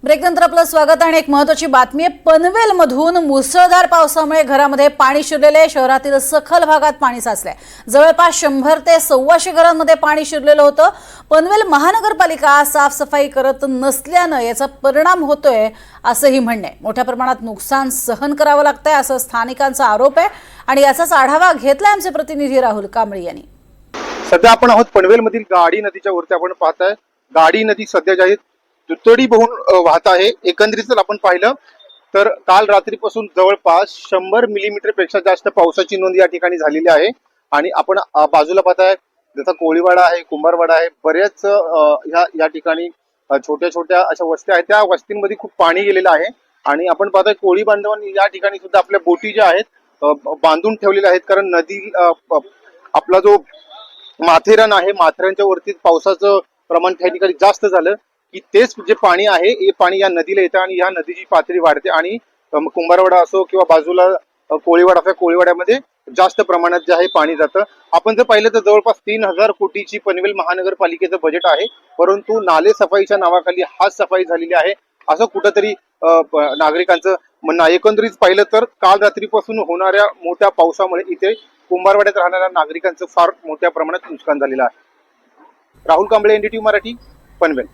ब्रेकनंतर आपलं स्वागत आणि एक महत्त्वाची बातमी आहे। पनवेलमधून मुसळधार पावसामुळे घरामध्ये पाणी शिरलेले, शहरातील सखल भागात पाणी साचले। जवळपास 100 ते 125 घरांमध्ये पाणी शिरलेलं होतं। पनवेल महानगरपालिका साफसफाई करत नसल्यानं याचा परिणाम होतोय असंही म्हणणं आहे। मोठ्या प्रमाणात नुकसान सहन करावं लागतंय असं स्थानिकांचा आरोप आहे आणि याचाच आढावा घेतलाय आमचे प्रतिनिधी राहुल कांबळे यांनी। सध्या आपण आहोत पनवेलमधील गाडी नदीच्या वरती आपण पाहताय। गाडी नदी सध्या जी आहे दुतडी वाहून वाहत आहे। एकंदरीत जर आपण पाहिलं तर काल रात्रीपासून जवळपास 100 मिलीमीटर पेक्षा जास्त पावसाची नोंद या ठिकाणी झालेली आहे। आणि आपण बाजूला पाहताय जसा कोळीवाडा आहे, कुंभारवाडा आहे, बऱ्याच या ठिकाणी छोट्या छोट्या अशा वस्त्या आहेत। त्या वस्तींमध्ये खूप पाणी गेलेलं आहे आणि आपण पाहताय कोळी बांधवांनी या ठिकाणी सुद्धा आपल्या बोटी ज्या आहेत बांधून ठेवलेल्या आहेत, कारण नदी आपला जो माथेरान आहे, माथेरानच्या वरती पावसाचं प्रमाण त्या ठिकाणी जास्त झालं की तेच जे पाणी आहे हे पाणी या नदीला येतं आणि या नदीची पातळी वाढते आणि कुंभारवाडा असो किंवा बाजूला कोळीवाडा असो, कोळीवाड्यामध्ये जास्त प्रमाणात जे आहे पाणी जातं। आपण जर पाहिलं तर जवळपास 3000 कोटीची पनवेल महानगरपालिकेचं बजेट आहे, परंतु नाले सफाईच्या नावाखाली हात सफाई झालेली आहे असं कुठंतरी नागरिकांचं म्हणणं आहे। एकंदरीत पाहिलं तर काल रात्रीपासून होणाऱ्या मोठ्या पावसामुळे इथे कुंभारवाड्यात राहणाऱ्या नागरिकांचं फार मोठ्या प्रमाणात नुकसान झालेलं आहे। राहुल कांबळे, NDTV मराठी, पनवेल।